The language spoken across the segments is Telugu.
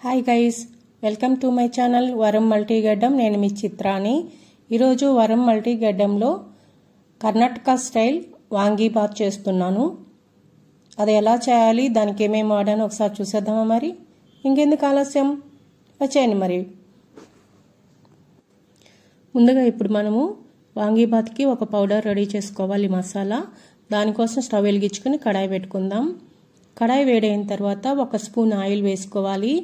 Hi guys, welcome to my channel వరం మల్టీగడ్డం. నేను మీ చిత్రాని. ఈరోజు వరం మల్టీగడ్డంలో కర్ణాటక స్టైల్ వాంగీబాత్ చేస్తున్నాను. అది ఎలా చేయాలి, దానికి ఏమేమి వాడానో ఒకసారి చూసేద్దామా? మరి ఇంకెందుకు ఆలస్యం, వచ్చేయండి. మరి ముందుగా ఇప్పుడు మనము వాంగీబాత్కి ఒక పౌడర్ రెడీ చేసుకోవాలి, మసాలా. దానికోసం స్టవ్ వెలిగించుకొని కడాయి పెట్టుకుందాం. కడాయి వేడైన తర్వాత 1 స్పూన్ ఆయిల్ వేసుకోవాలి.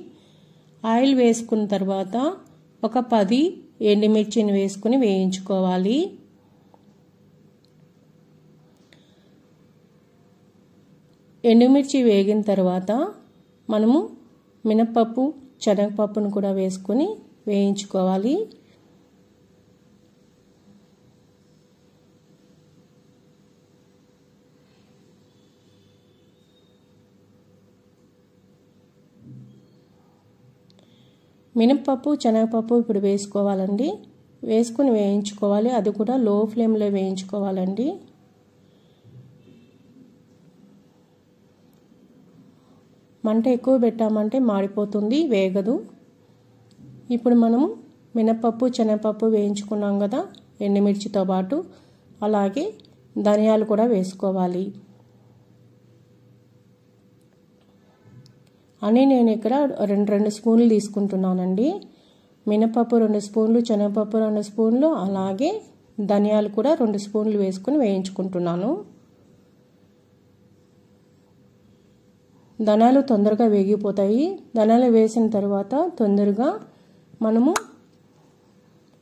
ఆయిల్ వేసుకున్న తర్వాత ఒక 10 ఎండుమిర్చిని వేసుకుని వేయించుకోవాలి. ఎండుమిర్చి వేగిన తర్వాత మనము మినపప్పు, శనగపప్పును కూడా వేసుకుని వేయించుకోవాలి. మినపప్పు, శనగపప్పు ఇప్పుడు వేసుకోవాలండి. వేసుకుని వేయించుకోవాలి. అది కూడా లో ఫ్లేమ్లో వేయించుకోవాలండి. మంట ఎక్కువ పెట్టామంటే మాడిపోతుంది, వేగదు. ఇప్పుడు మనము మినపప్పు, శనగపప్పు వేయించుకున్నాం కదా, ఎండుమిర్చితో పాటు, అలాగే ధనియాలు కూడా వేసుకోవాలి. అని నేను ఇక్కడ 2 స్పూన్లు తీసుకుంటున్నానండి. మినపప్పు 2 స్పూన్లు, శనగపప్పు 2 స్పూన్లు, అలాగే ధనియాలు కూడా 2 స్పూన్లు వేసుకుని వేయించుకుంటున్నాను. ధనియాలు తొందరగా వేగిపోతాయి. ధనియాలు వేసిన తర్వాత తొందరగా మనము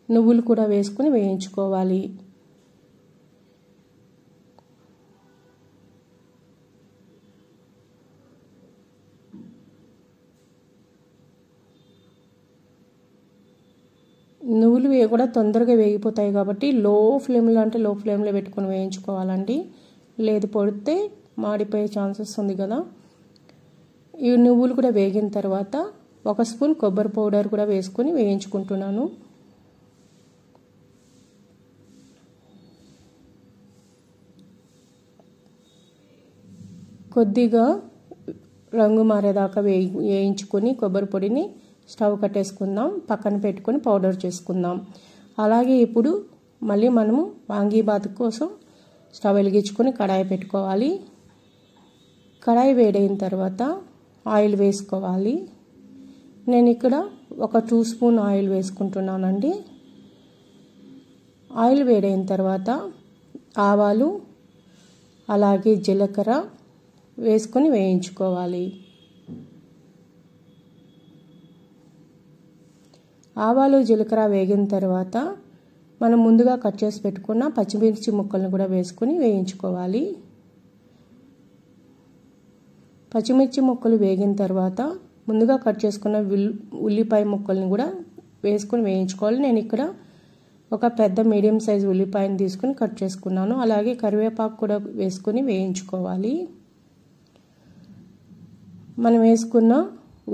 నువ్వులు కూడా వేసుకుని వేయించుకోవాలి. నువ్వులు కూడా తొందరగా వేగిపోతాయి కాబట్టి లో ఫ్లేమ్లో పెట్టుకొని వేయించుకోవాలండి. లేదు పొడితే మాడిపోయే ఛాన్సెస్ ఉంది కదా. ఈ నువ్వులు కూడా వేగిన తర్వాత 1 స్పూన్ కొబ్బరి పౌడర్ కూడా వేసుకొని వేయించుకుంటున్నాను. కొద్దిగా రంగు మారేదాకా వేయించుకొని కొబ్బరి పొడిని స్టవ్ కట్టేసుకుందాం. పక్కన పెట్టుకొని పౌడర్ చేసుకుందాం. అలాగే ఇప్పుడు మళ్ళీ మనము వాంగీబాత్ కోసం స్టవ్ వెలిగించుకొని కడాయి పెట్టుకోవాలి. కడాయి వేడైన తర్వాత ఆయిల్ వేసుకోవాలి. నేను ఇక్కడ ఒక 2 స్పూన్ ఆయిల్ వేసుకుంటున్నానండి. ఆయిల్ వేడైన తర్వాత ఆవాలు, అలాగే జీలకర్ర వేసుకొని వేయించుకోవాలి. ఆవాలు, జీలకర్ర వేగిన తర్వాత మనం ముందుగా కట్ చేసి పెట్టుకున్న పచ్చిమిర్చి ముక్కలను కూడా వేసుకొని వేయించుకోవాలి. పచ్చిమిర్చి ముక్కలు వేగిన తర్వాత ముందుగా కట్ చేసుకున్న ఉల్లిపాయ ముక్కల్ని కూడా వేసుకొని వేయించుకోవాలి. నేను ఇక్కడ ఒక పెద్ద మీడియం సైజు ఉల్లిపాయను తీసుకుని కట్ చేసుకున్నాను. అలాగే కరివేపాకు కూడా వేసుకొని వేయించుకోవాలి. మనం వేసుకున్న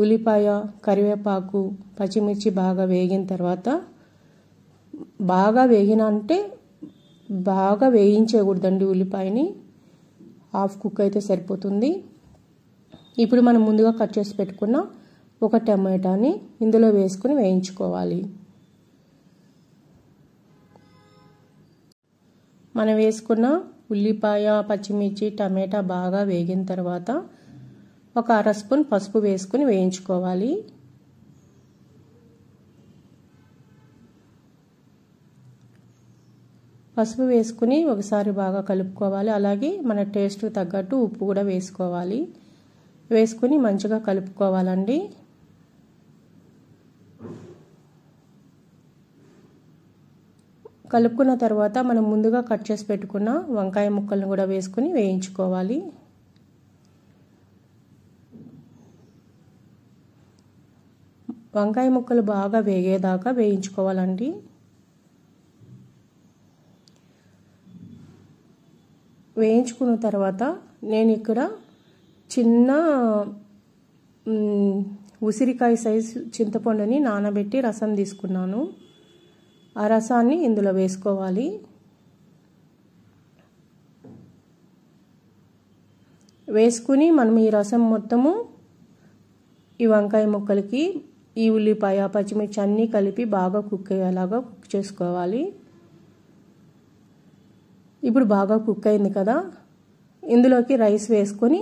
ఉల్లిపాయ, కరివేపాకు, పచ్చిమిర్చి బాగా వేగిన తర్వాత, బాగా వేగిన అంటే బాగా వేయించకూడదండి ఉల్లిపాయని, హాఫ్ కుక్ అయితే సరిపోతుంది. ఇప్పుడు మనం ముందుగా కట్ చేసి పెట్టుకున్న ఒక టమాటాని ఇందులో వేసుకుని వేయించుకోవాలి. మనం వేసుకున్న ఉల్లిపాయ, పచ్చిమిర్చి, టమాటా బాగా వేగిన తర్వాత ఒక 1/2 స్పూన్ పసుపు వేసుకుని వేయించుకోవాలి. పసుపు వేసుకుని ఒకసారి బాగా కలుపుకోవాలి. అలాగే మన టేస్ట్ తగ్గట్టు ఉప్పు కూడా వేసుకోవాలి. వేసుకుని మంచిగా కలుపుకోవాలండి. కలుపుకున్న తర్వాత మనం ముందుగా కట్ చేసి పెట్టుకున్న వంకాయ ముక్కలను కూడా వేసుకుని వేయించుకోవాలి. వంకాయ ముక్కలు బాగా వేగేదాకా వేయించుకోవాలండి. వేయించుకున్న తర్వాత నేను ఇక్కడ చిన్న ఉసిరికాయ సైజు చింతపండుని నానబెట్టి రసం తీసుకున్నాను. ఆ రసాన్ని ఇందులో వేసుకోవాలి. వేసుకుని మనం ఈ రసం మొత్తము ఈ వంకాయ ముక్కలకి ఈ ఉల్లిపాయ పచ్చిమిర్చి అన్నీ కలిపి బాగా కుక్ అయ్యేలాగా కుక్ చేసుకోవాలి. ఇప్పుడు బాగా కుక్ అయింది కదా, ఇందులోకి రైస్ వేసుకొని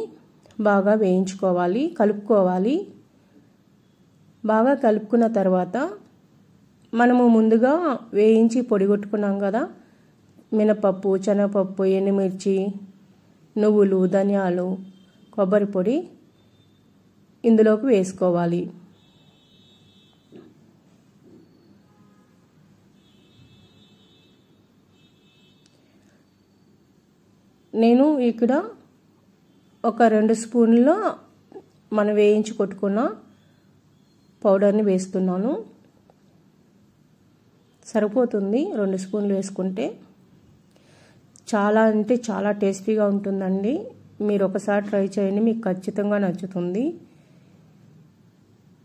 బాగా వేయించుకోవాలి, కలుపుకోవాలి. బాగా కలుపుకున్న తర్వాత మనము ముందుగా వేయించి పొడిగొట్టుకున్నాం కదా, మినపప్పు, శనగపప్పు, ఎండుమిర్చి, నువ్వులు, ధనియాలు, కొబ్బరి పొడి ఇందులోకి వేసుకోవాలి. నేను ఇక్కడ ఒక 2 స్పూన్ల మనం వేయించి కొట్టుకున్న పౌడర్ని వేస్తున్నాను. సరిపోతుంది 2 స్పూన్లు వేసుకుంటే. చాలా అంటే చాలా టేస్టీగా ఉంటుందండి. మీరు ఒకసారి ట్రై చేయండి, మీకు ఖచ్చితంగా నచ్చుతుంది.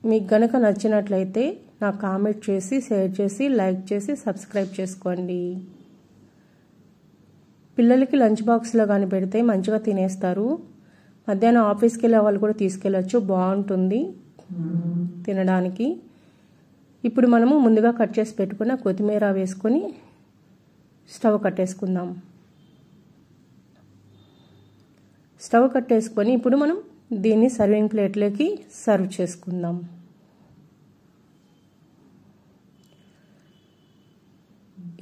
మీకు గనక నచ్చినట్లయితే నాకు కామెంట్ చేసి, షేర్ చేసి, లైక్ చేసి, సబ్స్క్రైబ్ చేసుకోండి. పిల్లలకి లంచ్ బాక్స్లో కానీ పెడితే మంచిగా తినేస్తారు. మధ్యాహ్నం ఆఫీస్కి వెళ్ళే వాళ్ళు కూడా తీసుకెళ్ళచ్చు, బాగుంటుంది తినడానికి. ఇప్పుడు మనము ముందుగా కట్ చేసి పెట్టుకున్న కొత్తిమీర వేసుకొని స్టవ్ కట్టేసుకుందాం. స్టవ్ కట్టేసుకొని ఇప్పుడు మనం దీన్ని సర్వింగ్ ప్లేట్లోకి సర్వ్ చేసుకుందాం.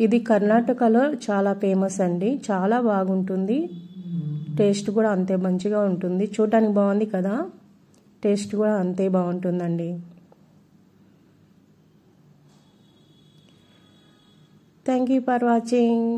ఇది కర్ణాటకలో చాలా ఫేమస్ అండి, చాలా బాగుంటుంది. టేస్ట్ కూడా అంతే మంచిగా ఉంటుంది. చూడటానికి బాగుంది కదా, టేస్ట్ కూడా అంతే బాగుంటుందండి. Thank you for watching.